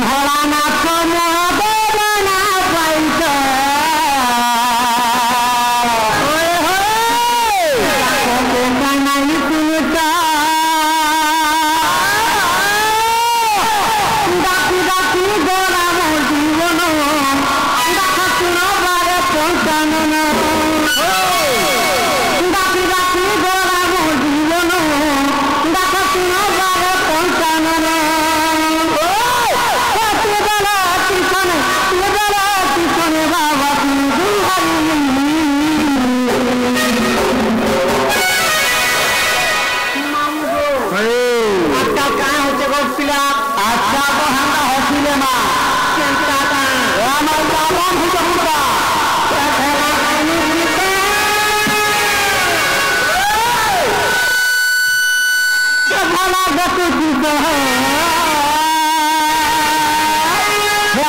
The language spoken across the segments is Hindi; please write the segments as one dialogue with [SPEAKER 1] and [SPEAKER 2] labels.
[SPEAKER 1] ভোলানাথ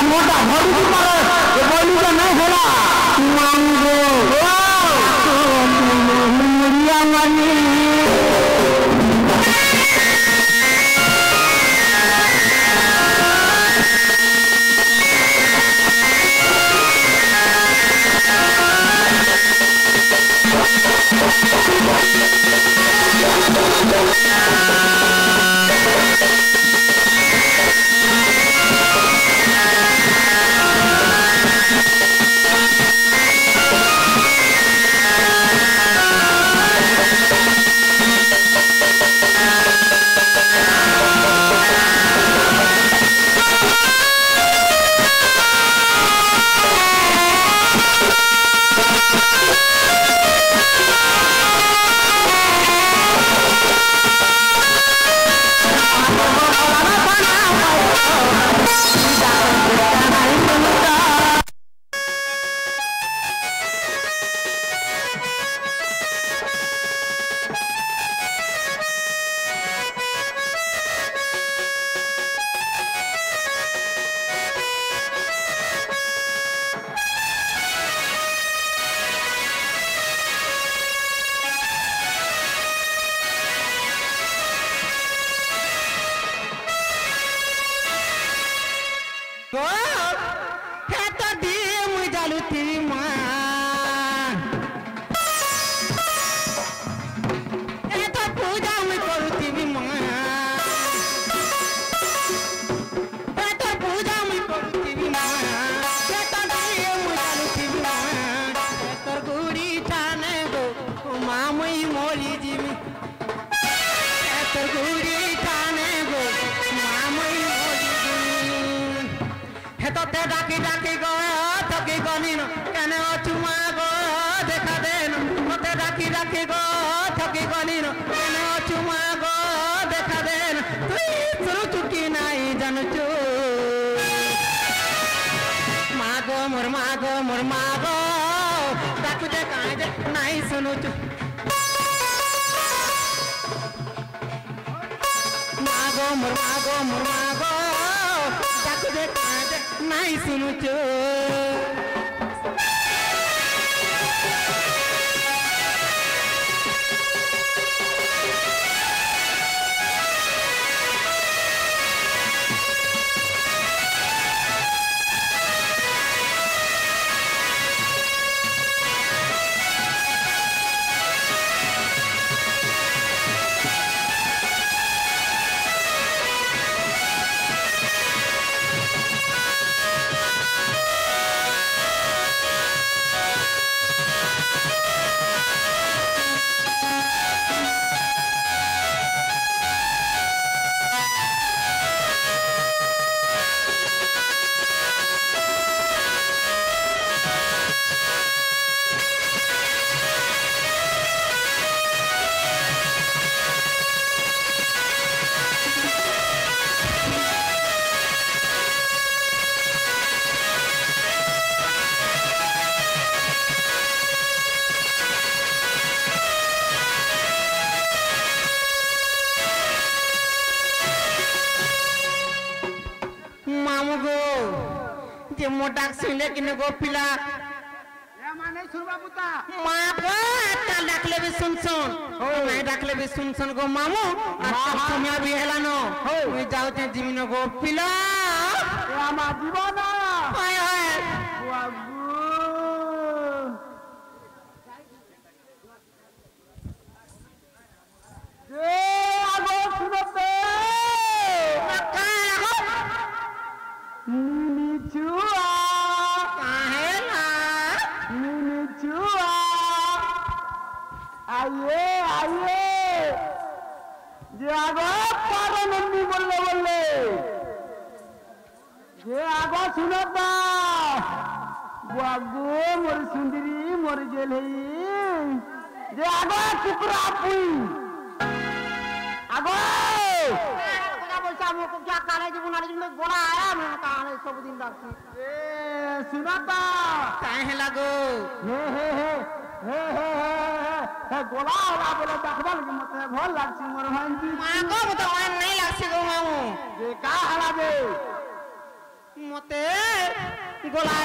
[SPEAKER 1] मोटा भरी मारे ये बोली तो नहीं होला मांगो मुड़िया मनी डाकी डाकी गो थकी गनीन कने चुमा गो देखा देन मते डाकी डाकी गो थकी गनीन कने चुमा गो देखा देन तुई सुरु चुकी नाई जानचु मागो मोर मागो डाकू दे काहे दे नाई सुनुचु मागो मोर मागो डाकू दे काहे दे नाई सुनुचु मोटा सुने किने गो पिला या माने सुरबा पुता मां को ता डाकले भी सुन मैं डाकले भी सुन गो मामू आ समय भी हेला न मैं जाऊ ते जिमिन गो पिला या मा जीवन हाय हाय बाबू ए आगो सुनते नका चुआ काहेला चुआ आइए जे आगो पारो नंदी बोले जे आगो सुनता बागो मोर सुंदरी मोर जेलही जे आगो कुकरा पुई आगो क्या मुझको क्या काले जी बुना जी में गोला आया मैं कहां सब दिन लगती
[SPEAKER 2] ए सुना तो
[SPEAKER 1] काहे लगो
[SPEAKER 2] हे गोला होला बोले देखबल कि मते भल लागसी मोर भांजी
[SPEAKER 1] मां को तो मन नहीं लागसी गो मामू
[SPEAKER 2] जे का हला बे
[SPEAKER 1] मते गोला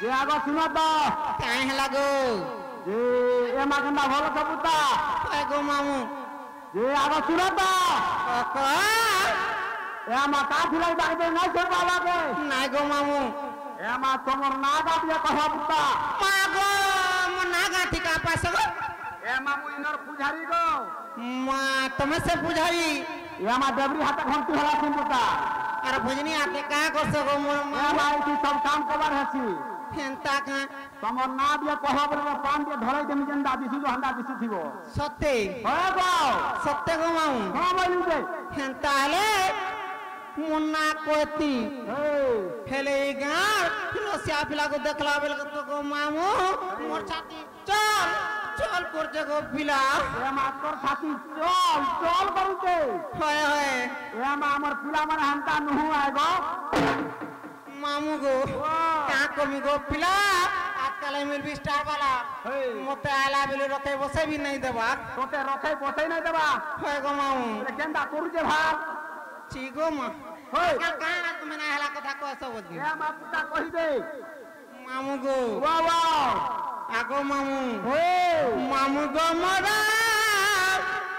[SPEAKER 2] जे आगो सुना तो
[SPEAKER 1] काहे लगो
[SPEAKER 2] जे ए मागंदा भल कबूता
[SPEAKER 1] ए गो मामू
[SPEAKER 2] जे आगो सुना तो
[SPEAKER 1] का
[SPEAKER 2] ए मा का थिलाई बागे नहीं से बाबा के
[SPEAKER 1] नहीं गो मामू
[SPEAKER 2] ए मा तोमर ना गाटिया कहा बुता
[SPEAKER 1] मां गो ना गाठी का पास गो
[SPEAKER 2] ए मामू इनर पुजारी गो
[SPEAKER 1] मां तुम से पुजारी
[SPEAKER 2] ए मा देवरी हाथ घंटी हला सिन बुता
[SPEAKER 1] अरे भजनी आते का करसो गो मोर
[SPEAKER 2] ए भाई की सब काम कबर हसी
[SPEAKER 1] हेंता का
[SPEAKER 2] तमर ना दिया कहा बोले पान दिया धरई देम जंदा दिसु जो हंदा दिसु थिबो
[SPEAKER 1] सत्य
[SPEAKER 2] हो गो
[SPEAKER 1] सत्य गो माऊ
[SPEAKER 2] हां बोलू दे
[SPEAKER 1] हेंता हले मुन्ना कोती हेले गार फिलोसिया पिला को देखला बेल तो गो मामू मोर छाती चल चल कर जगो पिला
[SPEAKER 2] ए मा तोर छाती चल चल करू के
[SPEAKER 1] होय होय
[SPEAKER 2] ए मा हमर पिला मन हंता नुहु आए गो
[SPEAKER 1] मामू गो का कमी गो पिला आजकल मिल भी स्टार वाला मोटे आला बिले रखे बसे भी नहीं देबा
[SPEAKER 2] तोते रखे बसे नहीं देबा
[SPEAKER 1] होय गो मामू
[SPEAKER 2] केंदा करू जे भाग
[SPEAKER 1] ठीको मा
[SPEAKER 2] होय
[SPEAKER 1] का तुम ना हला कथा को सब बोल
[SPEAKER 2] ए मा पुता कहि दे
[SPEAKER 1] मामू गो
[SPEAKER 2] वाह वाह
[SPEAKER 1] आगो मामू
[SPEAKER 2] हो
[SPEAKER 1] मामू गो मरा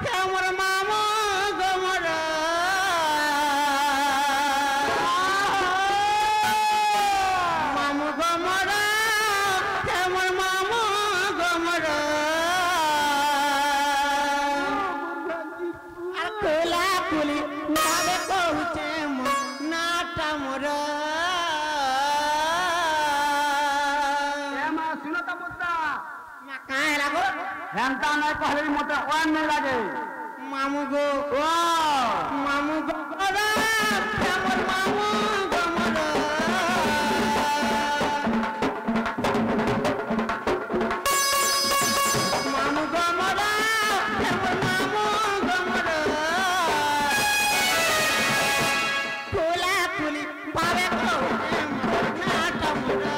[SPEAKER 1] हमर मामू गो मरा मामू गो मरा हमर मामू गो मरा अकोला कुली नाले पहुंचे नाटा मोरा
[SPEAKER 2] हेंता नहीं कहले मोटे ओन नहीं लागे
[SPEAKER 1] मामू गो
[SPEAKER 2] ओ
[SPEAKER 1] मामू गो रा हमर मामू गो मरा मामू गो मरा हमर मामू गो मरा फूला फूली बावे को नाटा मोरा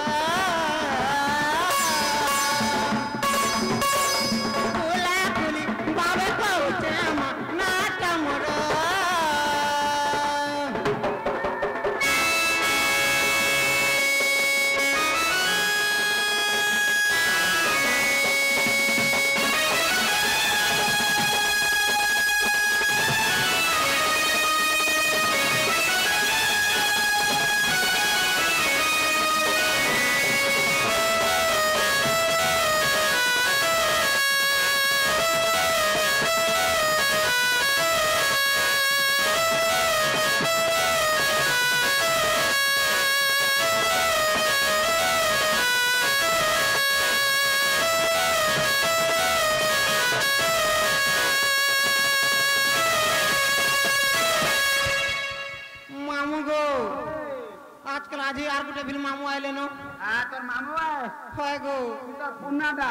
[SPEAKER 1] आजकल आज यार गोटे फिल्म मामू आइले नो
[SPEAKER 2] हां तोर मामू आए
[SPEAKER 1] होय गो
[SPEAKER 2] तो पुन्नादा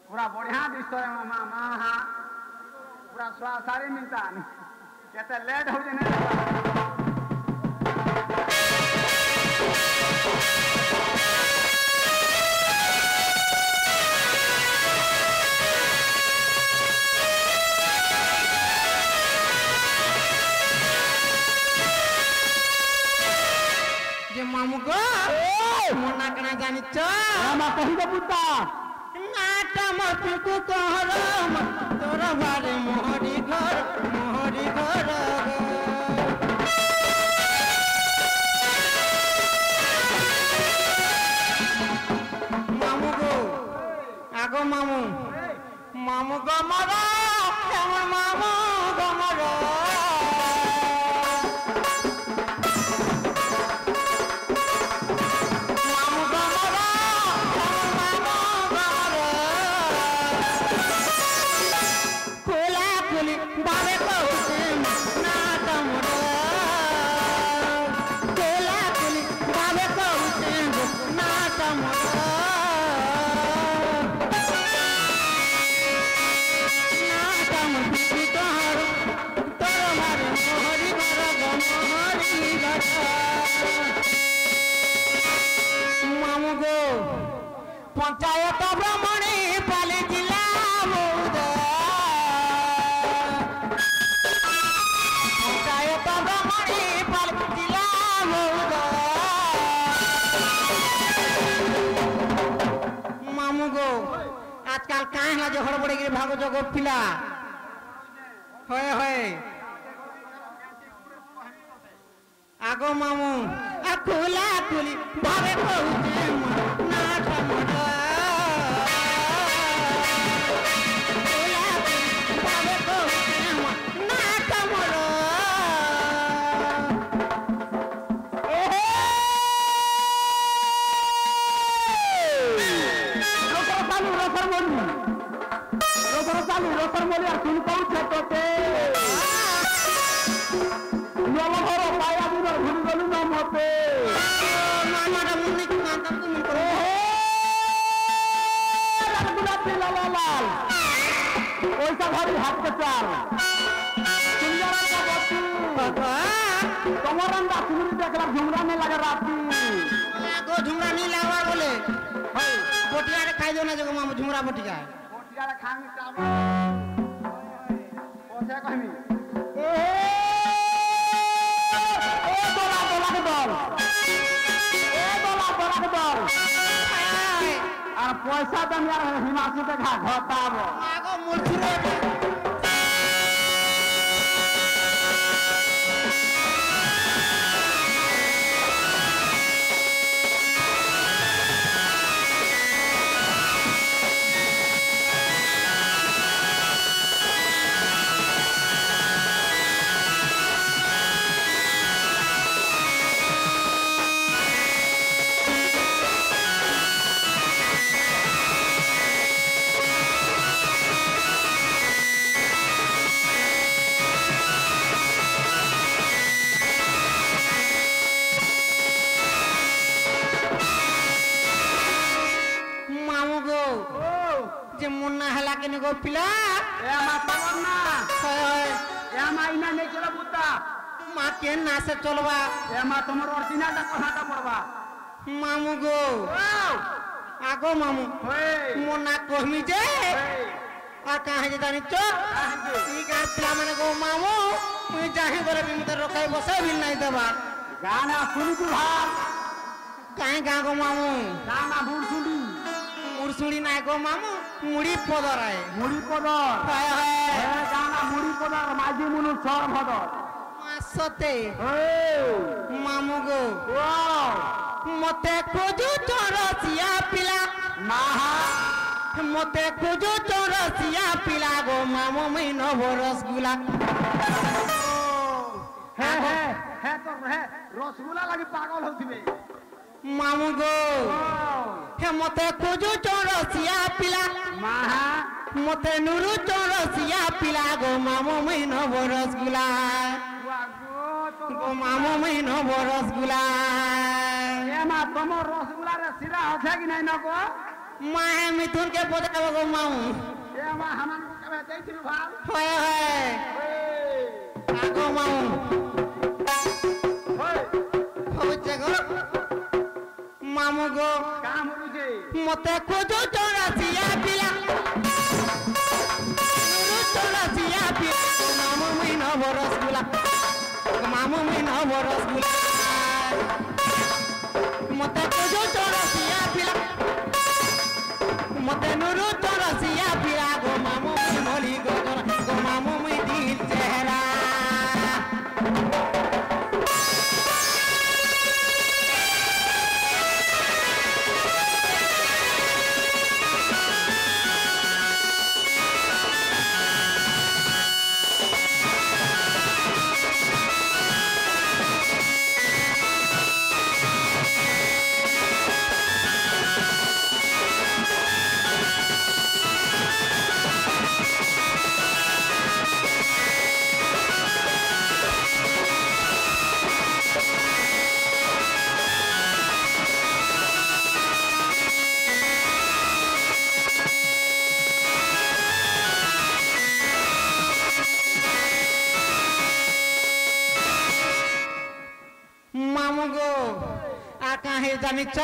[SPEAKER 2] पूरा बढ़िया दिसतो है मामा हां पूरा सारी मिलता केते लेट हो जने
[SPEAKER 1] मामू गो मोना कना जानी छ
[SPEAKER 2] मामा कहि दे पुत्ता
[SPEAKER 1] नाटा मत को कहर तोरा बारे मोहरी घर मामू गो आगो मामू मामू गो मरा हमर मामू गो मरा बावे को नाटा पंचायत ब्राह्मणी पाली जिला मौद पंचायत ब्राह्मणी पाली जिला मौद मामू गो आजकल काहे ना जो हड़बड़ी गिरी भागो जो गो पिला होय होय आगो मामू अकुला कुली भावे कहूते ना ठमड अकुला कुली भावे कहूते ना ठमड ओहो
[SPEAKER 2] रोकर बोली और सुन कौन छतो ते नलो घर पाया दिन घुरी गलु न मते
[SPEAKER 1] मामाडा मुन्नी को कांतम को मुन करो
[SPEAKER 2] गुलाबी लाल लाल ओइसा घरी हाथ के चाल सुंदर का बत्ती कमरंदा सुनी देखला झुमरा में लगा राती
[SPEAKER 1] गो झुमरा नहीं लावा बोले हाय बोटिया रे खाई दो ना जगो मामू झुमरा बोटिया
[SPEAKER 2] बोटिया रे खांगी चावल ओसे कहमी पैसा दम यार हिमाचल के घा घटाब
[SPEAKER 1] आगो मुलछुरे जे मुन्ना हला के ने गो पिला
[SPEAKER 2] ए मा तवन्ना
[SPEAKER 1] होय
[SPEAKER 2] ए मा इना नहीं चला बुता
[SPEAKER 1] मा के ना से चलवा
[SPEAKER 2] ए मा तमर ओरिजिनल टा कहाटा पड़वा
[SPEAKER 1] मामू गो आगो मामू
[SPEAKER 2] होय
[SPEAKER 1] मुन्ना कहमी जे और कहां जे जानी चो ई का पिला माने गो मामू मुई जाहि बरे भी मते रोकाई बसे भी नहीं देबा
[SPEAKER 2] गाना सुनी तू भाग
[SPEAKER 1] काहे गा गो मामू
[SPEAKER 2] गाना भूल सुनी
[SPEAKER 1] मुरसुड़ी ना गो मामू मुड़ी पदर है
[SPEAKER 2] मुड़ी पदर
[SPEAKER 1] हाय हाय
[SPEAKER 2] ए गाना मुड़ी पदर माजी मुनु छोर भदर
[SPEAKER 1] मासते
[SPEAKER 2] ए
[SPEAKER 1] मामू गो
[SPEAKER 2] वाओ
[SPEAKER 1] मते खोजू चरसिया पिला
[SPEAKER 2] माहा
[SPEAKER 1] मते खोजू चरसिया पिला गो मामू में नव रसगुल्ला
[SPEAKER 2] है तो है रसगुल्ला लगी पागल होतिबे
[SPEAKER 1] मामू गो हे मते खोजू चरसिया पिला
[SPEAKER 2] माहा
[SPEAKER 1] मते नुरु चरसिया पिला गो मामू में नव रसगुल्ला गो मामू में नव रसगुल्ला
[SPEAKER 2] ए मा तमो रसगुल्ला रे सिरा होथे कि नहीं नको
[SPEAKER 1] माहे मिथुन के बोदाबो गो मामू
[SPEAKER 2] ए मा हमन को कबे दैथिलु भाल
[SPEAKER 1] होय होय आगो मामू
[SPEAKER 2] होय
[SPEAKER 1] हो जगो मामू गो
[SPEAKER 2] काम रुजे
[SPEAKER 1] मते खोजो चरसिया पिला नुरु चरसिया पिला गो मामू में नव रसगुल्ला मामू में नव रसगुल्ला मते खोजो चरसिया पिला मते नुरु चरसिया पिला गो मामू में मोली गो मामू में दिल चेहरा मामू गो आ काहे जानी च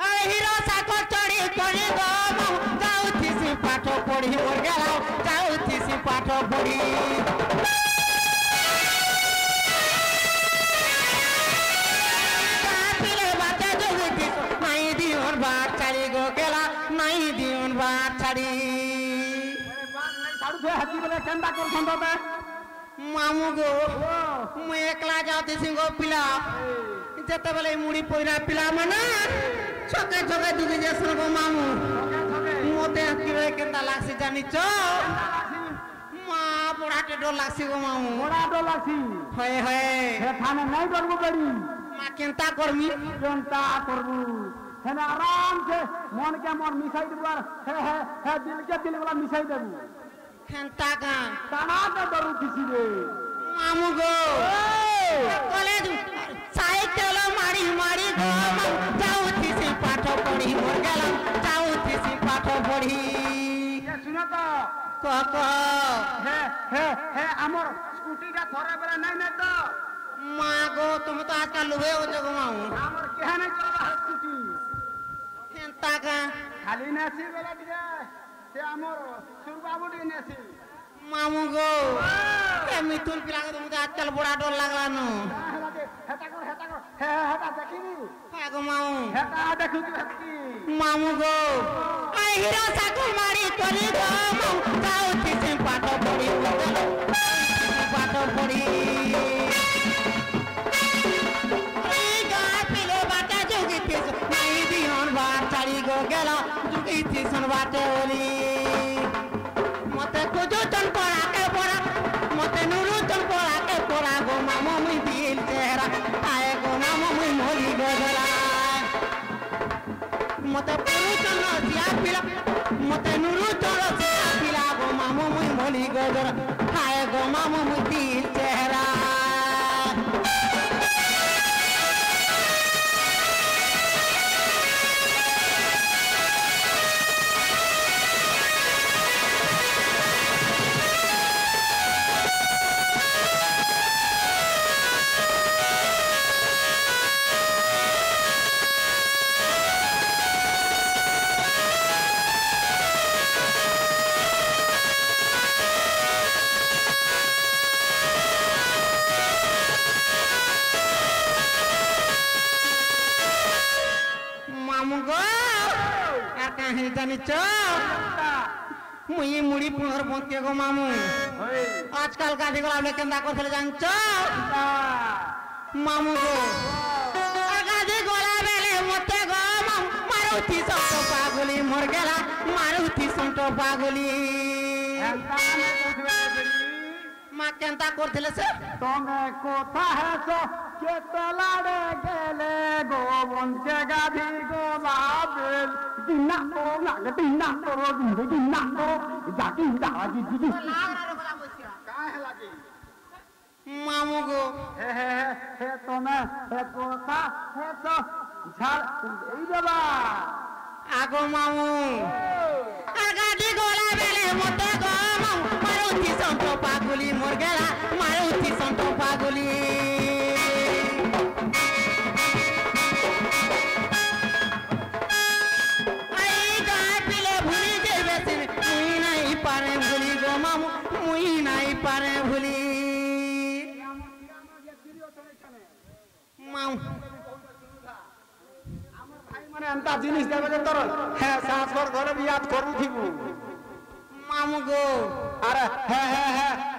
[SPEAKER 1] अरे हिरो साको चढ़ी चढ़ी गो मामू जाउथी सी पाठ पढ़ी मोर गेला जाउथी सी पाठ पढ़ी पिले बाटे जोगती नहीं दियोन बात छाड़ी गो गेला नहीं दियोन बात छाड़ी
[SPEAKER 2] साडू से हाथी बोले केंदा कर संदते
[SPEAKER 1] मामू गो मैं एकला जाती सिंगो पिला जते बेले मुड़ी पोइरा पिला माने छके छके दुगी जेसन गो मामू मोते किरे केंदा लागसी जानी छ मा बुढ़ाटे डर लागसी गो मामू
[SPEAKER 2] बड़ा डर लागसी
[SPEAKER 1] होय होय
[SPEAKER 2] हे थाने नहीं डरबो पड़ी
[SPEAKER 1] मा केंता करमी
[SPEAKER 2] केंता करबू हेने आराम से मन के मन मिसाई देबू हे दिल के दिल वाला मिसाई देबू
[SPEAKER 1] केंता का
[SPEAKER 2] ताना के डरू किसी रे
[SPEAKER 1] मामू गो कॉलेज साइकिल मारी मारी गो जाउथी सी पाठ पढ़ी मोर गेला जाउथी सी पाठ पढ़ी
[SPEAKER 2] ये सुनो तो
[SPEAKER 1] क
[SPEAKER 2] हे हमर स्कूटी का थोड़ा बेला नहीं नहीं तो
[SPEAKER 1] माँ गो तुम तो आजकल लुबे हो जगो माऊ
[SPEAKER 2] हमर केहा नहीं चलबा स्कूटी
[SPEAKER 1] केंता का
[SPEAKER 2] खाली नेसी बेला दिए से हमर सुरबाबू डी नेसी
[SPEAKER 1] मामू गो ए मिथुन पिला के तुम तो आजकल बड़ा डर लागला नु
[SPEAKER 2] हेता कर हेता देखिनी
[SPEAKER 1] का गो माऊ
[SPEAKER 2] हेता देखु तू हेतकी
[SPEAKER 1] मामू गो आई हीरो साको मारी करी गो माऊ जाउथी सी पाठ पढ़ी पाठ पढ़ी गो गेला जुगी थी सुन बाटे ओली मते कुजो चन पड़ा के पड़ा मते नुरु चन पड़ा के पड़ा गो मामो मुई दिल चेहरा आए गो मामो मुई मोली गो गला मते पुरु चन सिया पिला मते नुरु चन सिया पिला गो मामो मुई मोली गो गला आए गो मामो मुई दिल चेहरा जानी चो मुई मुड़ी पुनर पहुंचे गो मामू आजकल गाड़ी गोला ले केंदा को चले जान चो मामू गो गाड़ी गोला बेले मते गो मामू मारुति संतो पागली मर गेला मारुति संतो पागली मा केंता करथिले से
[SPEAKER 2] तमे कोथा है सो केतलाड़े गेले गो वंचे गाधी गो बाबेल दिना करो लागे दिना करो दिना करो जाकी जाकी जी काय है लागी
[SPEAKER 1] मामू गो
[SPEAKER 2] हे तमे हे कोथा है सो झाल ई देबा
[SPEAKER 1] आगो मामू गाड़ी गोला बेले मते गो मामू मारुति संतो पागली मर गेला मारुति संतो पागली आई गाय पिले भूली जेबे से मुई नहीं पारे भूली गो मामू मुई नहीं पारे भूली मामू
[SPEAKER 2] माने अंता जिनिस देबे जे तोर हे सासर घर भी याद करू थीबू
[SPEAKER 1] मामू गो
[SPEAKER 2] अरे हे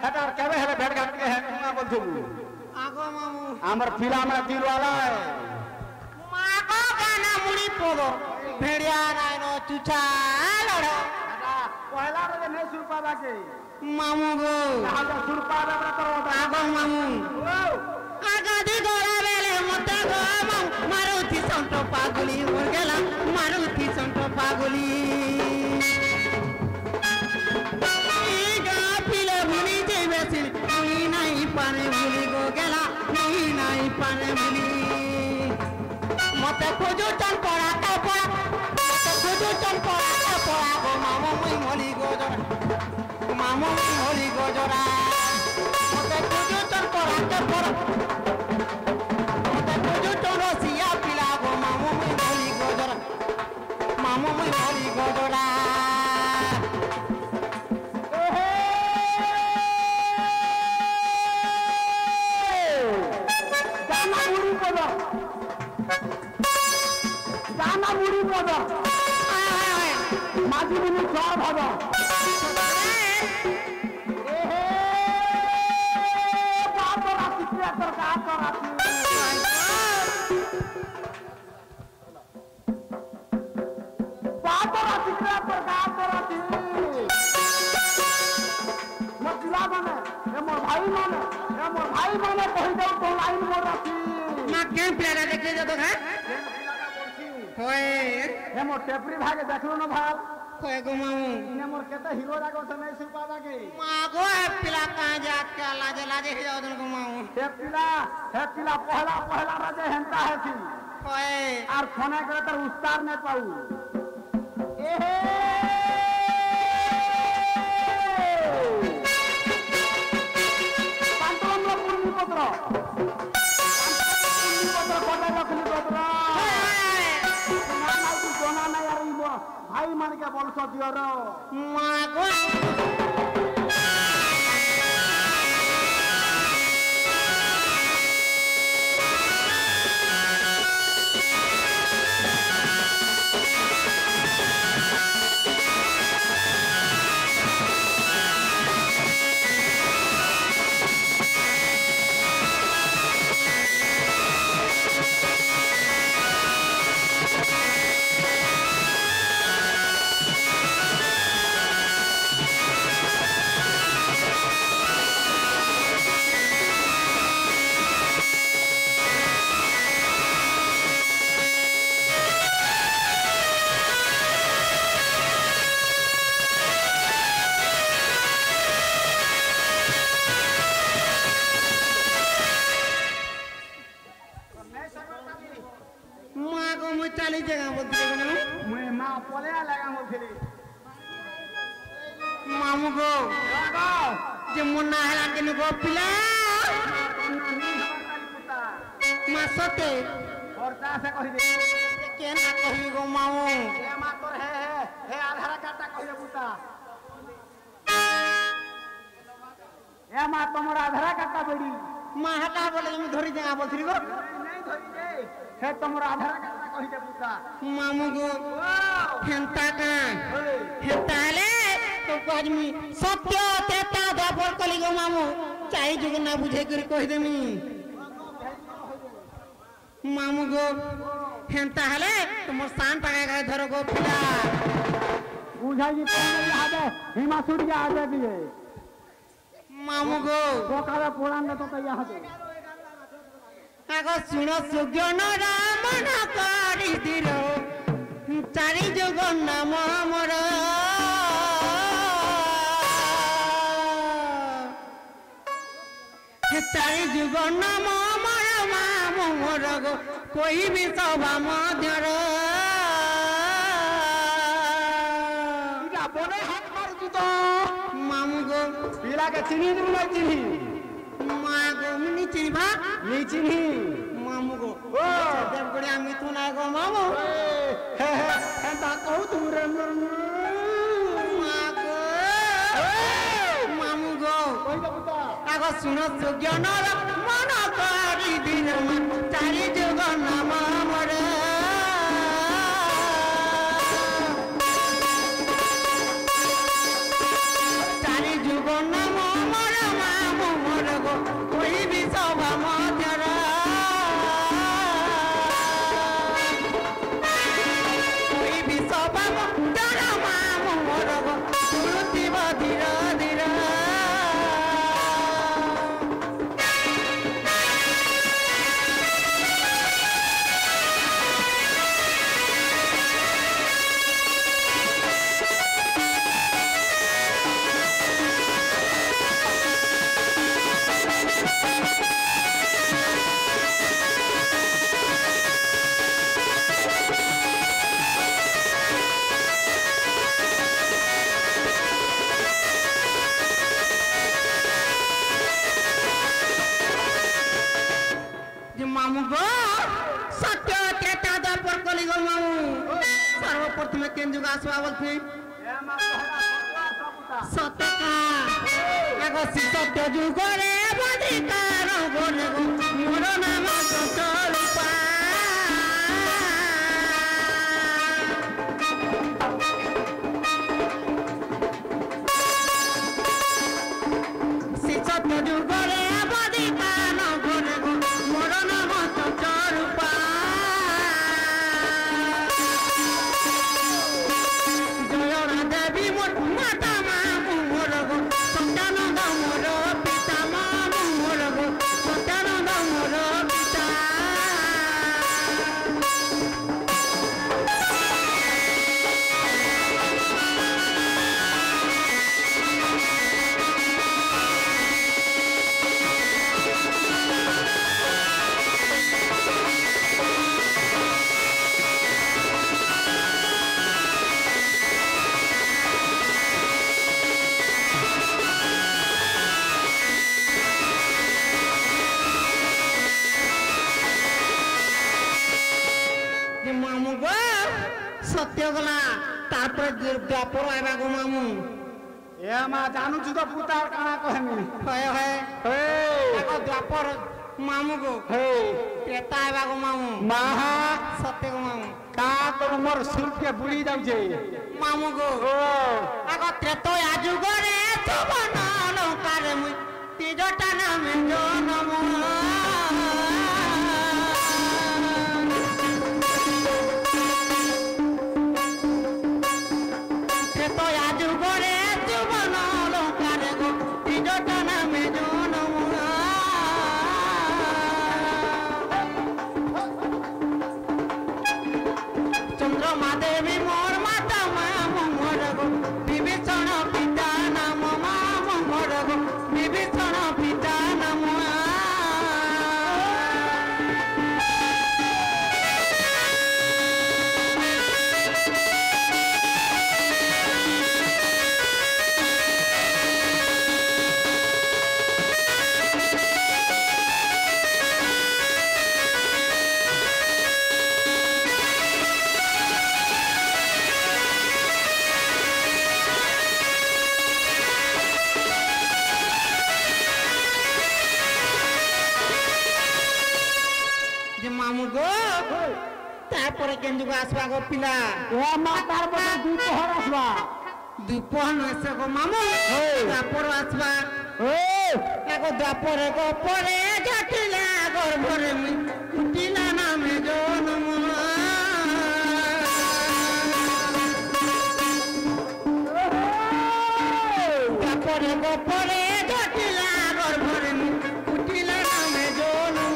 [SPEAKER 2] हटार केबे हेले भेट घाट के है कुना बोल थीबू
[SPEAKER 1] आगो मामू
[SPEAKER 2] हमर फिल्म में दिल वाला है
[SPEAKER 1] माको गाना मुड़ी पोगो भेड़िया नाइनो चुचा लड़ो
[SPEAKER 2] पहला रे नहीं सुर पाबा के
[SPEAKER 1] मामू गो
[SPEAKER 2] आजा सुर पाबा तो
[SPEAKER 1] आगो मामू आगादी गोला बेले मते गो मामू मारुति संतो पागली मर गेला मारुति संतो पागली गा पिले भूली जेबे से मुई नहीं पाने भूली गो गेला मुई नहीं पाने भूली मते खोजो चन पड़ा के पड़ा मते खोजो चन पड़ा के पड़ा गो मामो मुई मोली गो जरा मामो मुई मोली गो जरा मते खोजो चन पड़ा के पड़ा मते खोजो चन सिया पिला गो मामो मुई मोली गो जरा
[SPEAKER 2] पद जाना मुड़ी पद माझी मुनि सब हब भाई माने कहि दो तो लाइन मोर रखी
[SPEAKER 1] मां केन प्लेरा देखे जा तो है होए
[SPEAKER 2] हे मोर टेपरी भागे देखलो न भाल
[SPEAKER 1] होए गो माऊ
[SPEAKER 2] इने मोर केते हीरो लागो से नहीं सुन पावा के
[SPEAKER 1] मां गो है पिला कहां जात के लाजे लाजे हे जाओ गो माऊ
[SPEAKER 2] हे पिला पहला राजे हंता है थी
[SPEAKER 1] होए
[SPEAKER 2] और खाना करे तो उस्तार नहीं पाऊ एहे भाई मान के बोल सो दियो रो
[SPEAKER 1] मां गो चाली जगह बोलते हो
[SPEAKER 2] मैं मां पोले लगा बोलथली
[SPEAKER 1] मामू को जे मुन्ना हला के नको पिला मां सते
[SPEAKER 2] और ता से कहि दे
[SPEAKER 1] के ना कहि गो मामू
[SPEAKER 2] ए मां तोर हे आधार कार्ड कहि दे पुता ए मां तमरा आधार कार्ड बेडी
[SPEAKER 1] मां हटा बोले मैं धरी जगह बोलथली गो
[SPEAKER 2] नहीं धरी दे हे तमरा आधार कार्ड कहि दे पुता
[SPEAKER 1] मामू को हेंता का हेंताले तो आदमी सत्य तेता दापर कली गो मामू चाहे जुग ना बुझे कर कहि देमी मामू गो हेंता हले तुम शान पाएगा धर गो पिला
[SPEAKER 2] बुझा जी कौन याद है हिमा सूर्य आ दे दिए
[SPEAKER 1] मामू गो
[SPEAKER 2] बोकावे पुराण तो यहाँ दे
[SPEAKER 1] आगो सुनो सुज्ञान राम न करी दिरो चारि जुग नाम हमर चारि जुग नाम हमर मामू मोर गो कोई भी सभा मध्यर
[SPEAKER 2] इटा बने हाथ मार जुतो
[SPEAKER 1] मामू गो
[SPEAKER 2] पीला के चिन्ही नहीं चिन्ही
[SPEAKER 1] माँ गो नी चिन्हा
[SPEAKER 2] नहीं चिन्ही
[SPEAKER 1] मामू गो ओ देव गुड़िया मिथुन आगो मामू
[SPEAKER 2] हे ता कहू तू रे
[SPEAKER 1] माँ गो मामू गो
[SPEAKER 2] कोई तो पुता
[SPEAKER 1] आगो सुनो सुज्ञान मन करी दिन चारि जुग नाम हमर चारि जुग नाम हमर मामू मोर गो कोई भी सभा मध्यर कोई भी सभा मध्यर मामू मोर गो सुरुति धीर धीर मामू गो सत्य त्रेता द्वापर कली गो मामू सर्वप्रथम केन जुग आसवावल थी
[SPEAKER 2] ए मां पहला सब पुता
[SPEAKER 1] सत्य का एगो सत्य जुग रे बधिकार गोरे गो मोर नाम चली সত্য গলা তারপরে দ্বাপর আইবা গো মামু
[SPEAKER 2] এ মা জানুছু তো পুতার কানা কহেমি
[SPEAKER 1] হয় হয়
[SPEAKER 2] হে
[SPEAKER 1] দেখো দ্বাপর মামু গো
[SPEAKER 2] হে
[SPEAKER 1] ত্রেতা আইবা গো মামু
[SPEAKER 2] মাহা
[SPEAKER 1] সত্য গো মামু
[SPEAKER 2] কা তোর মোর সুরকে বুড়ি যাচ্ছে
[SPEAKER 1] মামু গো
[SPEAKER 2] ও
[SPEAKER 1] আগো ত্রেতো আজু গরে জীবন লঙ্কারে মুই তিজটা নামে জনম ত্রেতো আজু গরে জীবন লঙ্কারে গো তিজটা নামে জনম চন্দ্রমা দেবী মোর মাতা মামু মোর গো বিভীষণ পিতা নাম মামু মোর গো বিভীষণ পিতা নাম যে মামু গো তারপরে কেন্দুকে আসবা গো পিলা
[SPEAKER 2] এ মা তারপরে দুপহর আসবা
[SPEAKER 1] দুপহর আসে গো মামু তারপর আসবা
[SPEAKER 2] এই
[SPEAKER 1] এগো দ্বাপরে গো পরে জটিলা গর্ভরে মুই কুটিলা নামে জনম দ্বাপরে গো পরে জটিলা গর্ভরে মুই কুটিলা নামে জনম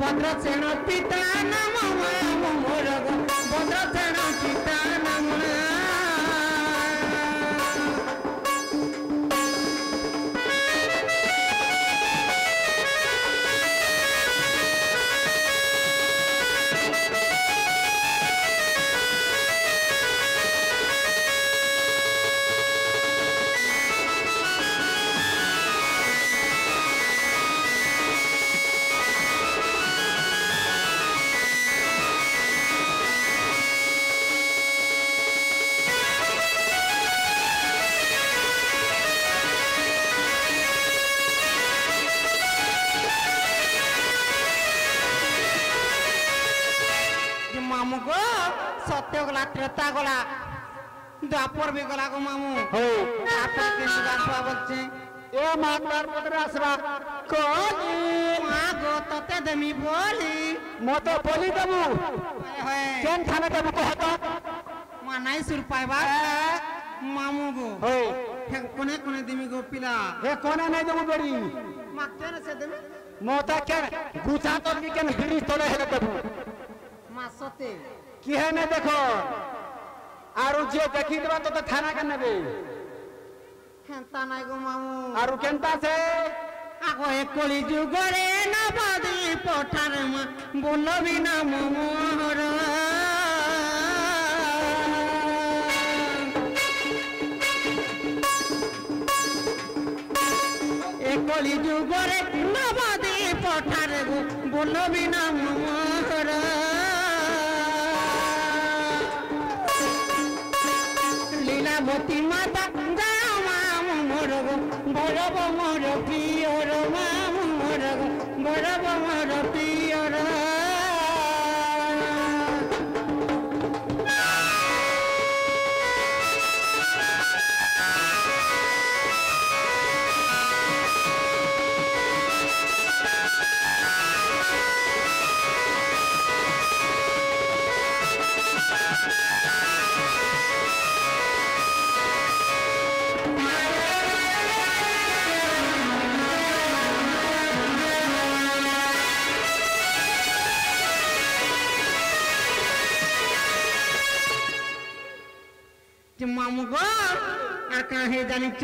[SPEAKER 1] ভদ্রসেন পিতা নাম মামু মোর গো ভদ্রসেন পিতা নাম যে মামু গো সত্য গলা ত্রেতা গলা দ্বাপর বি গলা গো মামু
[SPEAKER 2] হই
[SPEAKER 1] তারপর কিন্তু আসবা বলছে
[SPEAKER 2] এ মা তারপরে আসবা কলি
[SPEAKER 1] মা গো ততে দেমি বলি
[SPEAKER 2] মতো বলি দেবু
[SPEAKER 1] হয়
[SPEAKER 2] কেন খানে দেবু কহত
[SPEAKER 1] মা নাই সুর পাইবা মামু গো
[SPEAKER 2] হই
[SPEAKER 1] কোনে কোনে দিমি গো পিলা
[SPEAKER 2] এ কোনে নাই দেবু বেড়ি
[SPEAKER 1] মা কেন সে দেমি
[SPEAKER 2] মতা কেন গুছা তো কি কেন হিড়ি তলে হেলে দেবু
[SPEAKER 1] মা সতে
[SPEAKER 2] কি হে না দেখো আর যে দেখি দেবা তো থানা কেন নেবে
[SPEAKER 1] হেনতা নাই গো মামু
[SPEAKER 2] আর কেনতা আছে
[SPEAKER 1] আগো এ কলি যুগরে নবদি পঠার মা বলবি না মোর এ কলি যুগরে নবদি পঠার গো বলবি না মোর লীলাবতী মাতা যাও মামু মোর গো বড়ব মোর প্রিয়র মামু মোর গো বড়ব মোর প্রিয়র যে মামু গো আর কাহে জানিছ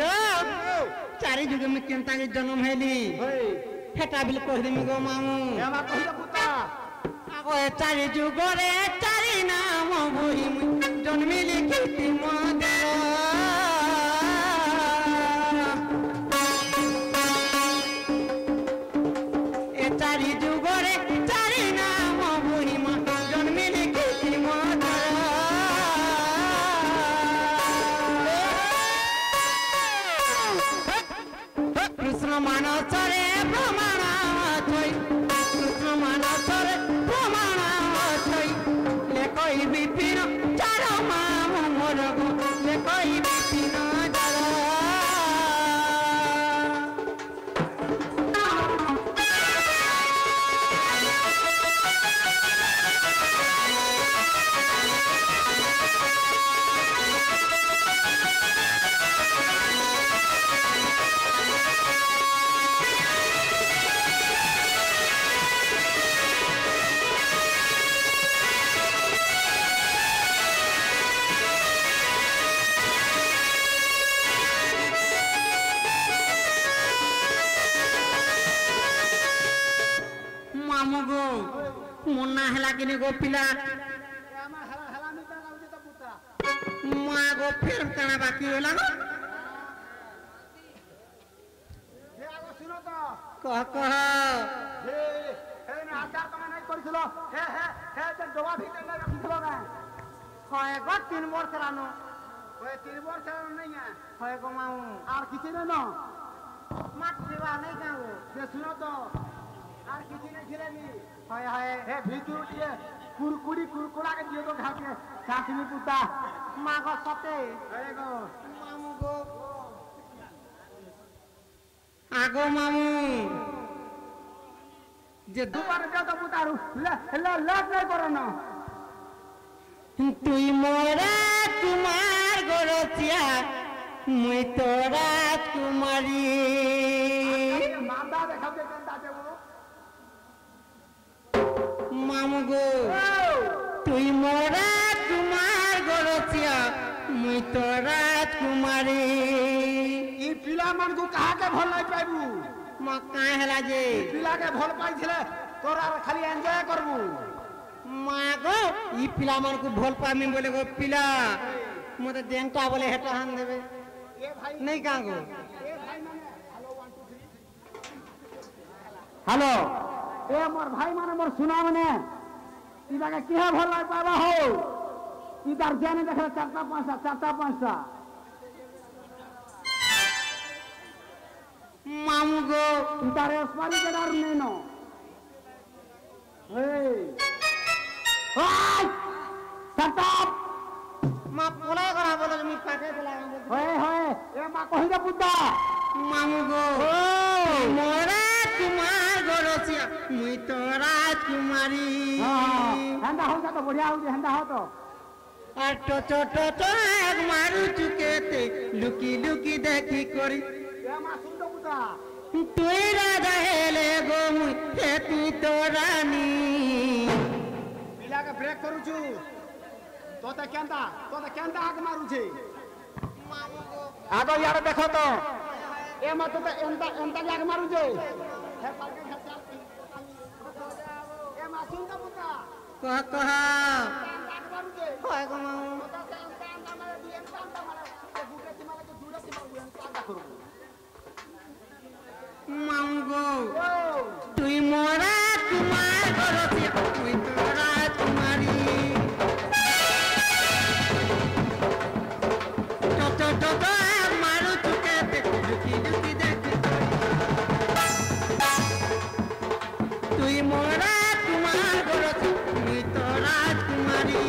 [SPEAKER 1] চারি যুগে মে কেনতা কে জন্ম হেলি
[SPEAKER 2] হই
[SPEAKER 1] হেটা বিল কই দেমি গো মামু
[SPEAKER 2] এ মা কহিলা পুতা
[SPEAKER 1] আগো এ চারি যুগরে চারি নাম বহি মুই জন্মিলি কীর্তি মন্দির মানসরে প্রমাণ ছই কৃষ্ণ মানসরে প্রমাণ ছই লেখই বিপিন চার মামু মোর গো লেখই বিপিন চার मामू गो मुन्ना हेला किनी गो पिला माँ गो फिर कणा बाकी होला गो कह कह হয় গো 3 বছর রানো ওই 3 বছর নাই হয় গো মামু আর কিছু না মাছ দেবা নাই গাও সে শুনো তো আর কিছু নাই ছিলেনি হয় হয় হে ভিতর দিয়ে কুরকুড়ি কুরকুড়া কে দিও তো খাকে শাশুড়ি পুতা মা গো সতে আরে গো মামু গো আগো মামু যে দুবার যাও তো পুতারু লাগ নাই করো না তুই মোরা তোমার গরচিয়া মুই তো রাজকুমারী মামা দেখাবে কেনটা দেবো মামু গো তুই মোরা তোমার গরচিয়া মুই তো রাজকুমারী ই পিলা মানকু কাহাকে ভাল নাই পাইবু মা কাই হেলা যে পিলাকে ভাল পাইছিলে তোরা খালি এনজয় করবু মা গো ই পিলা মানকু ভাল পামি বলে গো পিলা মতে দেনটা বলে হেটা হান দেবে এ ভাই নাই কা গো এ ভাই মানে হ্যালো 1 2 3 হ্যালো এ মোর ভাই মানে মোর সুনা মানে ইদাকে কি ভাল নাই পাবা হো ইদার জানে দেখে চারটা পাঁচটা মামু গো ইদারে আসমানি কেদার নেই ন এই ওই সটাপ মা পোলাই করা বলে তুমি পাঠে দিলা হয় হয় এ মা কহিদা পুতা মামু গো মোরা তোমার গরচিয়া মুই তো রাজকুমারী হেন্দা হও তো বড়িয়া হও হেন্দা হও তো আর টো এক মারু চুকেতে লুকি লুকি দেখি করি এ মা শুনতো পুতা তুই রাজা হেলে গো মুই হে তুই তো রানী পিলাকে ব্রেক করুছু তোতে কেনতা আগ মারুছে আগে ইয়ার দেখো তো এ মা তোতে এন্তা আগ মারুছে হে পালকে ঘাটা এ মা শুনতো পুতা কহ কহ আগ মারুছে হয় গো মা তোতে এন্তা মারে দি এন্তা মারে এ বুকে তিমালে তো জুড়ে তিমালে এন্তা করব মাঙ্গো তুই মোরা তোমার গরচিয়া তুই তো রাজকুমারী টো মারু চুকেতে লুকি লুকি দেখি তুই মোরা তোমার গরচিয়া তুই তো রাজকুমারী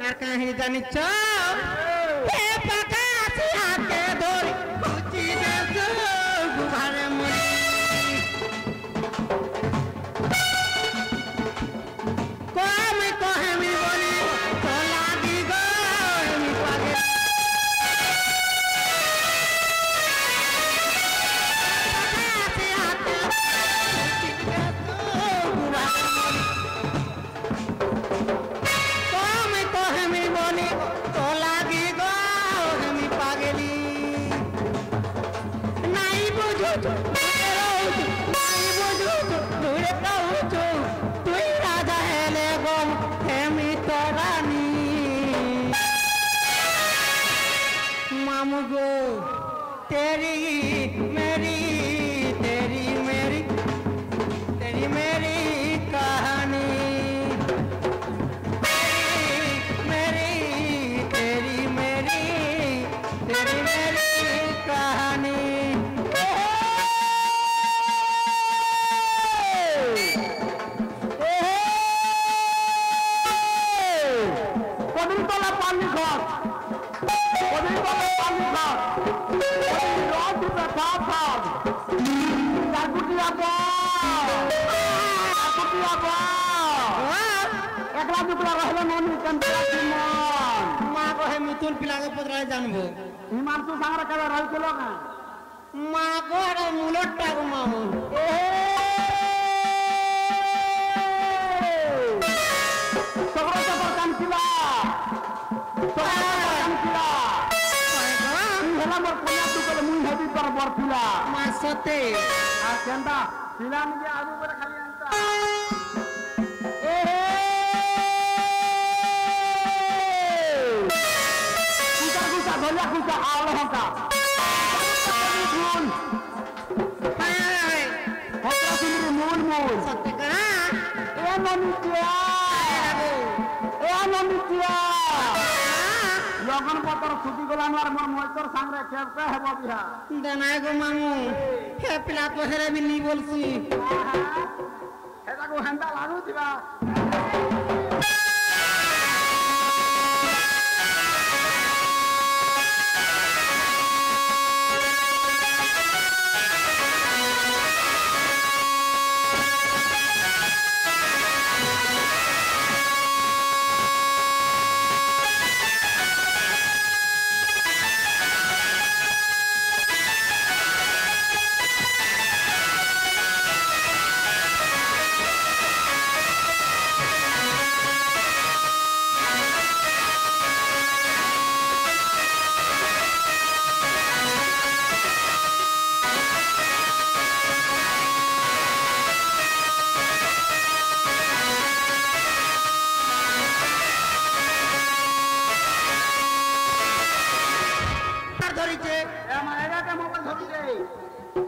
[SPEAKER 1] আর কাহিনী জানিছ হে পাকা সিয়াকে ধরি খুঁজি দেছো গুভারে মরি কমি কহেমি বলি তো লাগি গো আমি পাগে मामू गो तेरी मेरी तेरी मेरी तेरी मेरी कहानी मेरी तेरी मेरी तेरी मेरी कहानी
[SPEAKER 2] কদিনতলা পানি ঘর কদিনতলা পানি ঘর রথ ব্যথা থাক কাকুটিয়া একলা দুকলা রহলে মনি কেন
[SPEAKER 1] মা কহে মিতুল পিলাকে পত্রায় জানবো
[SPEAKER 2] হিমাংশু সাংরে কেবে রয়েছিল না
[SPEAKER 1] মা কহে মুলটটা গো মামু
[SPEAKER 2] সবর সবর কাম ছিল হেলা মোর কন্যা দুকলে মুই হেবি তোর বর ছিল
[SPEAKER 1] মা সতে
[SPEAKER 2] আর কেনটা ছিলা নিজে আলু করে খালি আনতা ধরিয়া খুঁজা আলো হকা মূল মূল
[SPEAKER 1] সতে কা
[SPEAKER 2] এ নমিতিয়া লগন পতর ছুটি গলান আর মোর মইতর সাংরে কেবকে হেব বিহা
[SPEAKER 1] দেনাই গো মামু হে পিলা তো হেরে বিনি বলছি
[SPEAKER 2] হেদাকো হেন্দা লাগু দিবা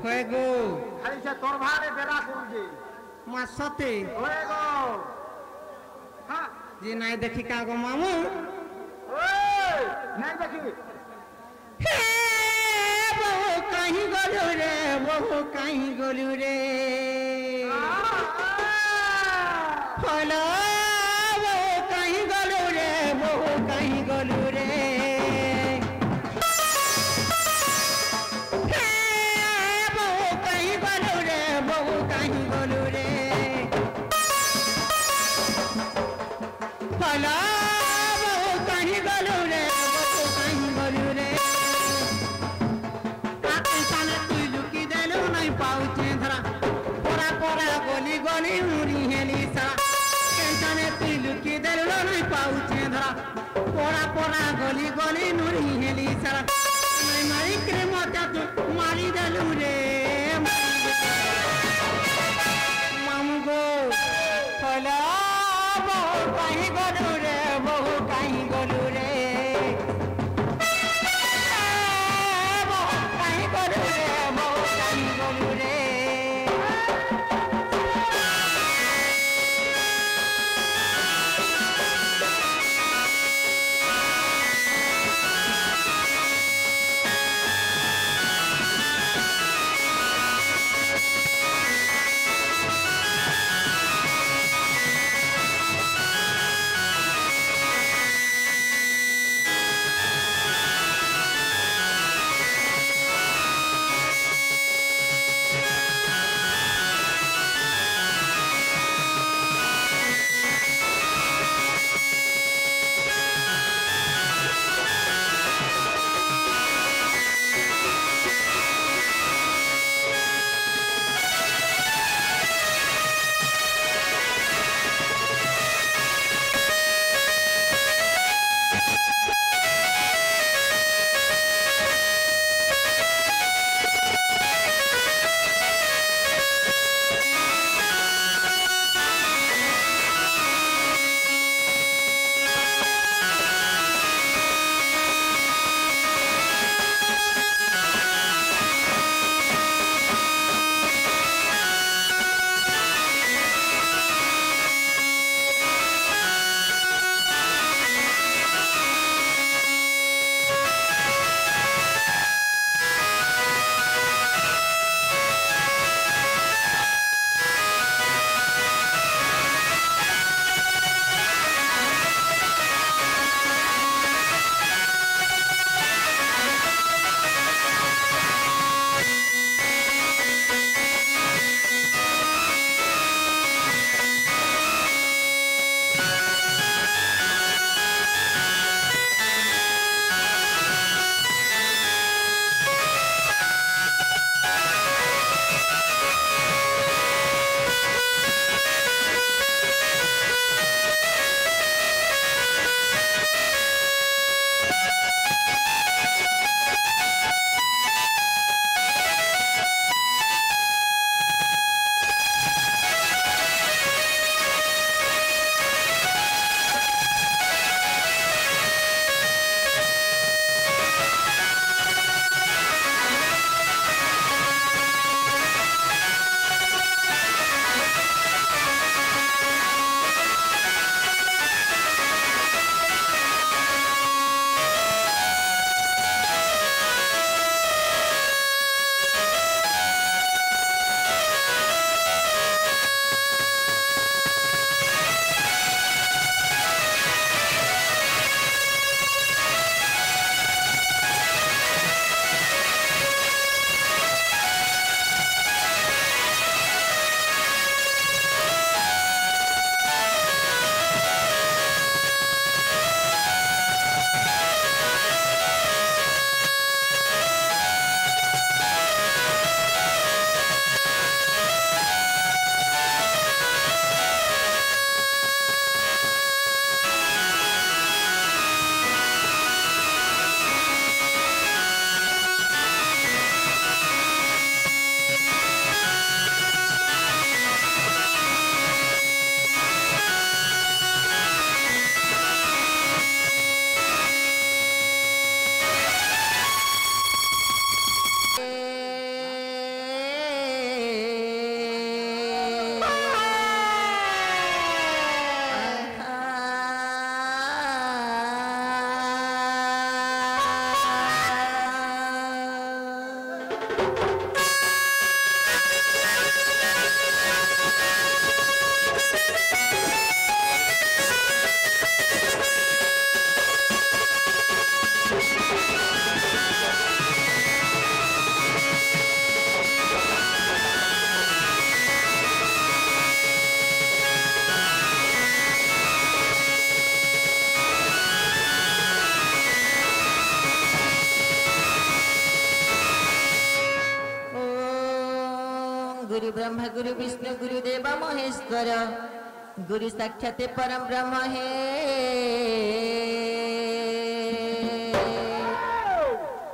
[SPEAKER 1] হয়ে গো
[SPEAKER 2] খালি সে তোর ভাড়ে বেড়া করছে
[SPEAKER 1] মা সতে
[SPEAKER 2] হয়ে গো হ্যাঁ
[SPEAKER 1] যে নাই দেখি কা গো মামু
[SPEAKER 2] ওই নাই দেখি
[SPEAKER 1] হে বহু কাহি গলু রে বহু কাহি গলু রে হলো বহু কাহি গলু রে বহু কাহি গলু রে पोड़ा पोड़ा गली गली नुरी हेली सारा मारी के मजा तू मारी दलू रे मामू गो फला बहु कहीं गलू रे बहु कहीं गलू रे बहु कहीं गलू रे बहु कहीं गलू रे
[SPEAKER 3] गुरु ब्रह्मा गुरु विष्णु गुरु देव महेश्वर गुरु साक्षात परम ब्रह्म है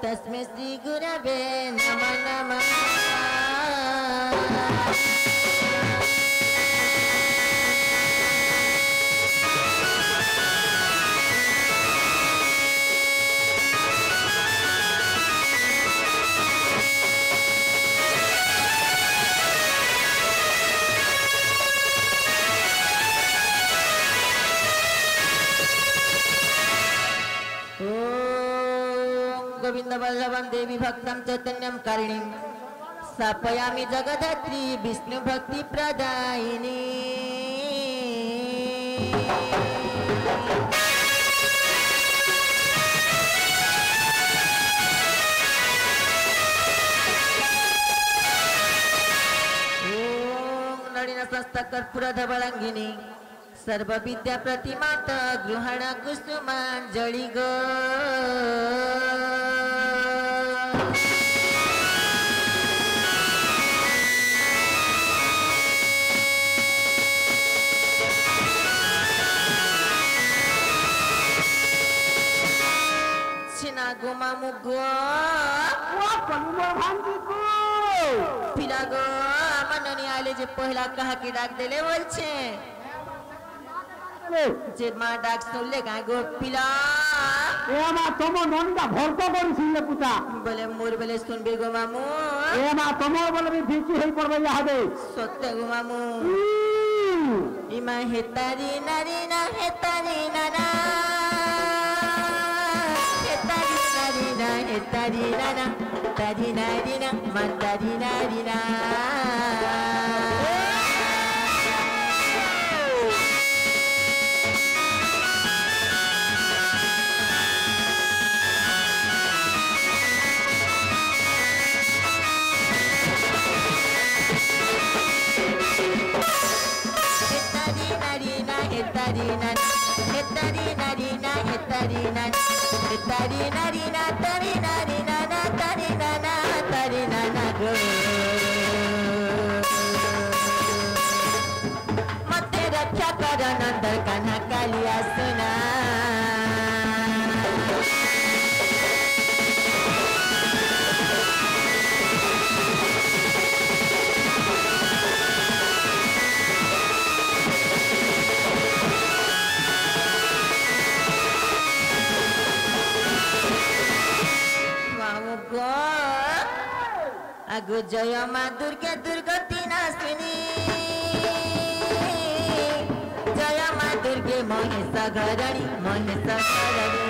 [SPEAKER 3] तस्मै श्री गुरवे नमः नमः। गोविंद बल्लभं देवी भक्तं चैतन्यं कारिणीं स्थापयामि जगद्धत्री विष्णु भक्ति प्रदायिनी। ओम नलिन संस्था कर्पूर धवलांगिनी सर्व विद्या प्रतिमात गृहण कुसुमांजलि गो। छिना गुमा मुगो फिरा गो मननी आले जे पहला कहा के डाक देले बोल छे যে মা ডাক শুনলে গায় গো পিলা
[SPEAKER 2] এ মা তোমার মনটা ভরত করিছিল পুতা
[SPEAKER 3] বলে মোর বলে শুনবি গো মামু
[SPEAKER 2] এ মা তোমার বলে ভিচি হই পড়বে হবে
[SPEAKER 3] সত্য গো মামু ইমা হেতারি নারী না হেতারি নানা হেতারি নারী না হেতারি নানা তারি নারী না মাতারি নারী না। Hetarina, hetarina, hetarina, hetarina, tarinarina, tarinana, tarinana, go. Mate rakya karo nandar kanha kaliya suna. আগো জয় মা দুর্গা দুর্গতি নাশিনী জয় মা দুর্গে মহেশ ঘরণী মহেশ ঘরণী।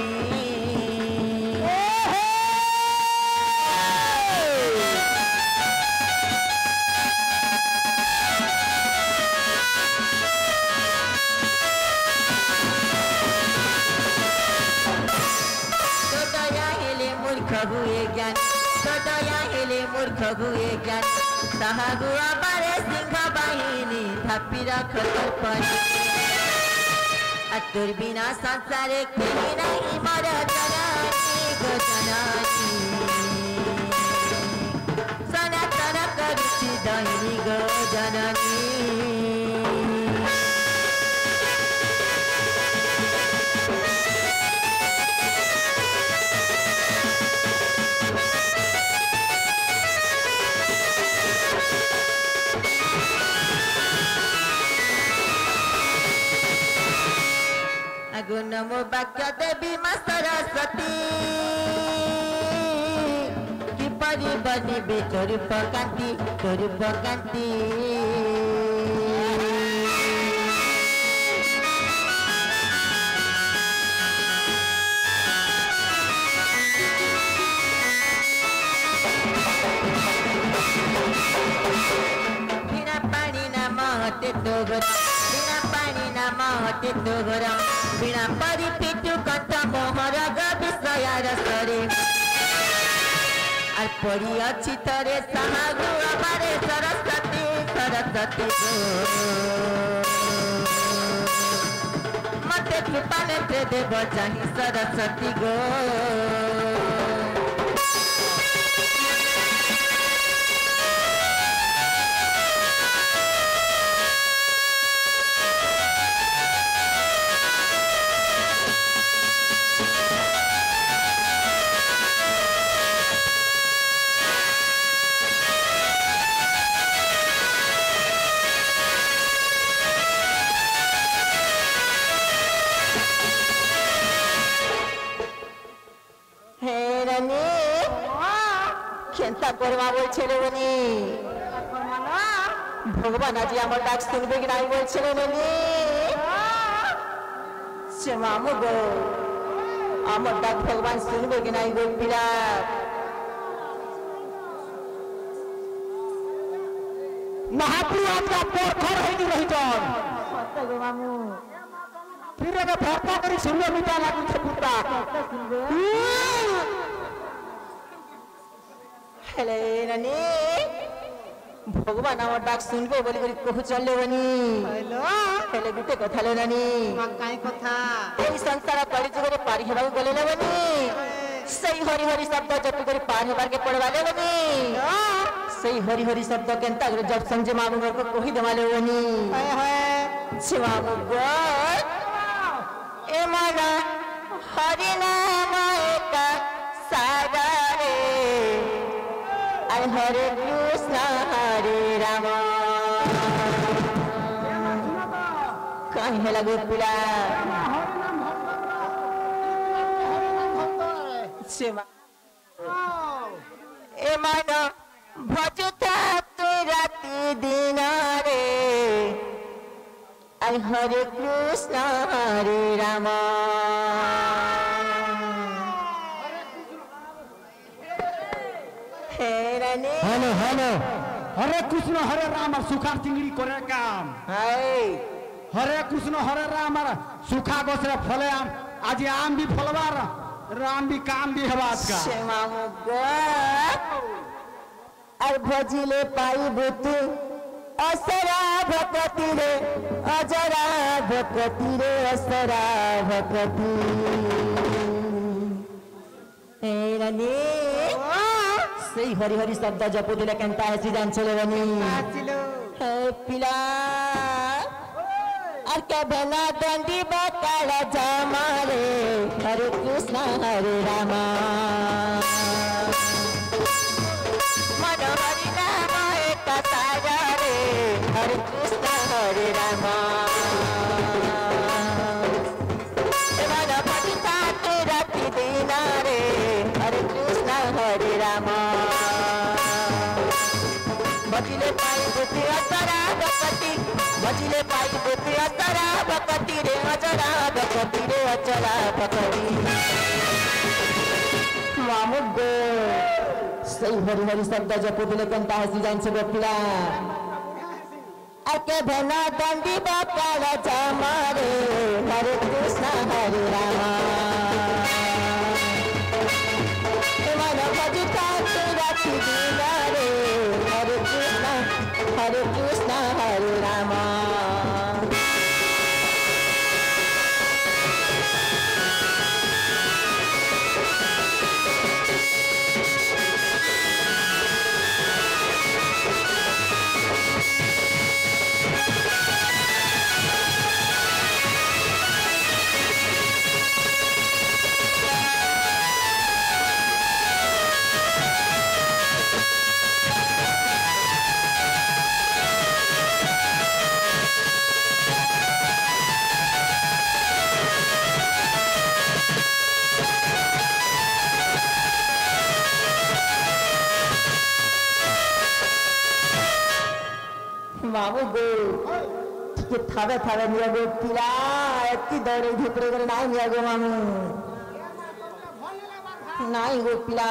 [SPEAKER 3] তো দয়া হেলে মূর্খ হুয়ে জ্ঞান দয়া হেলে মূর্খ হুয়ে জ্ঞান তাহাগু আমারে সিংহ বাহিনী থাপি রাখ তর্পণে তোর বিনা সংসারে কেহি নাহি মর জননী গো জননী সনাতন করুছি দহিনী গো জননী। আগো নমো বাক্য দেবী মা সরস্বতী কিপরি বনিবে তোর পকান্তি তোর পকান্তি। বিনা পানি না মহতে তো বিনা পানি না মহতে তো গরম বিনা পরি পিটু কথা মোহর বিষয়ার সরে আর পড়ি অছি তরে সাহাগু আমারে সরস্বতী সরস্বতী গো মতে কৃপা নেত্রে দেব চাহি সরস্বতী গো। কেনতা করবা বলছিল বনি ভগবান আজি আমার ডাক শুনবে কি নাই বলছিল বনি সে মামু গো আমার ডাক ভগবান শুনবে কি নাই গো পিলা
[SPEAKER 2] महापुर आपका पोखर है कि रही जान
[SPEAKER 3] সত্য গো মামু
[SPEAKER 2] फिर अगर फरफा करी सुनने मिटा लागू छे पुता
[SPEAKER 3] हेले रानी भगवान আমার ডাক শুনবে বলি করি কহু চললে বনি
[SPEAKER 1] হ্যালো
[SPEAKER 3] হেলে গুটে কথা লে রানী
[SPEAKER 1] কাই কথা
[SPEAKER 3] এই সংসার কলি যুগরে পারি হেবাকু গলে না বনি সেই হরি হরি শব্দ জপ করি পার হেবার কে পড়বালে বনি সেই হরি হরি শব্দ কেনতা করে জপ সমঝে মামু ঘর को কহি দেवाले বনি
[SPEAKER 1] হায় হায়
[SPEAKER 3] ছে মামু গো এ মানা হরি নাম একা সারা রে আর হরে কৃষ্ণ হরে রাম কাহি হেলা গো পিলা ছে এ মানা ভজতা তুই রাতি দিন রে আর হরে কৃষ্ণ হরে রাম হে রানী
[SPEAKER 2] हेलो हेलो हरे कृष्ण हरे राम और सुखा चिंगड़ी करे काम
[SPEAKER 3] হাই
[SPEAKER 2] हरे कृष्ण हरे राम और सुखा गोसरे फले आम आज आम भी फलवार राम भी काम भी है बात का
[SPEAKER 3] সে মামু গো আর ভজিলে পাইব তু অসরা ভকতি রে অজরা ভকতি রে অসরা ভকতি হে রানী সেই হরি হরি শব্দ জপ দিলে কেনতা হেসি জানছিলে রানী
[SPEAKER 1] আসিল
[SPEAKER 3] হে পিলা আর কেবে না দণ্ডি বকাল জমারে হরে কৃষ্ণ হরে রাম মন হরি নাম এক সারা রে হরে কৃষ্ণ হরে রাম মন ভজিতা তুই রাতি দিন রে হরে কৃষ্ণ হরে রাম बजिले पाई बुद्धि असरा भक्ति बजिले पाई बुद्धि असरा भक्ति रे अजरा भक्ति रे अचरा भक्ति मामू गो सही हरि हरि शब्द जप दिले कंता हसी जान से गोपिला आके भना दंडी बकाल जमारे हरे कृष्ण हरे राम मन भजिता राति दिन रे हरे कृष्ण हरे राम मामू गो के थावे थावे निया गो पिला एत्ती दौड़े धुपरे करे नाई निया गो मामू नाई गो पिला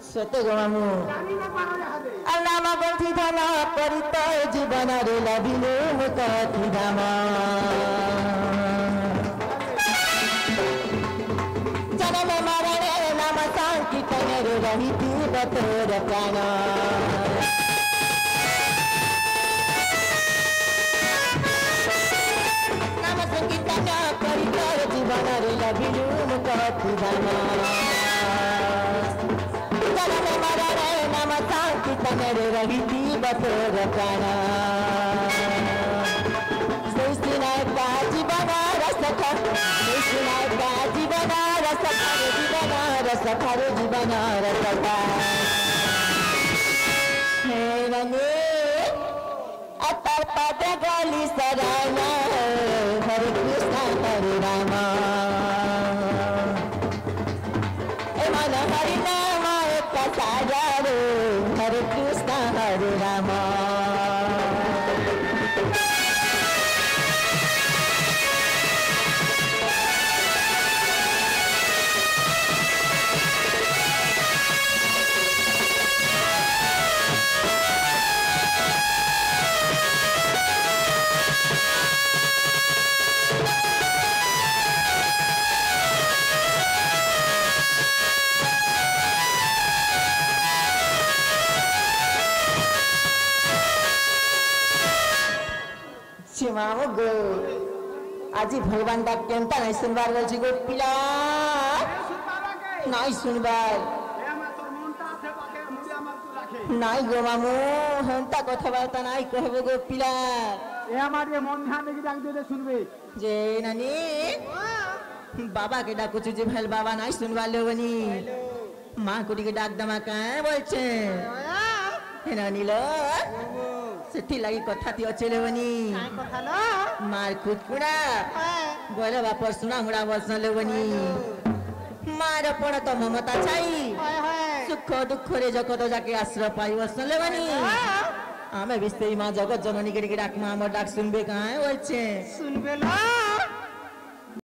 [SPEAKER 3] सते गो मामू अल्लामा गंथी धामा परित जीवन रे लभिले मुकथी धामा जनम मरणे नाम संकीर्तन रे रहिती बतोर प्राण संगीतना परिकर जीवन रे लभिलु मुकथी धाम जनम मरणे नाम संकीर्तन रे रहिती बतोर प्राण सुनाय का जीवन रसख सुनाय का जीवन रसख जीवन रसख जीवन रसख हे रने अतर पद गली सराना हरे कृष्ण हरे राम ए मन हरि नाम हरे राम मामो गो आज भगवान का केंता नहीं सुनबार बोल गो पिला नहीं सुनबार नहीं गो मामो हंता कथा बार्ता नहीं कहबो गो पिला
[SPEAKER 2] এ আমার এ মন ধ্যান দেখি ডাক দিতে শুনবে
[SPEAKER 3] जे नानी बाबा के डाकू जे भेल बाबा नहीं सुनबा लेवनी मां कुटी के डाक दमा काहे बोलछे हे नानी लो सेठी लगी कथा ती अचेले बनी
[SPEAKER 1] काय কথা লো
[SPEAKER 3] मार खुदकुड़ा गोले बापर सुना हुड़ा बसले बनी मार पड़ा तो ममता चाही सुख दुख रे जगत जाके आश्रय पाई बसले बनी आमे बिस्ते मां जगत जननी के डाक मां हमर डाक सुनबे काहे बोलछे
[SPEAKER 1] শুনবে লো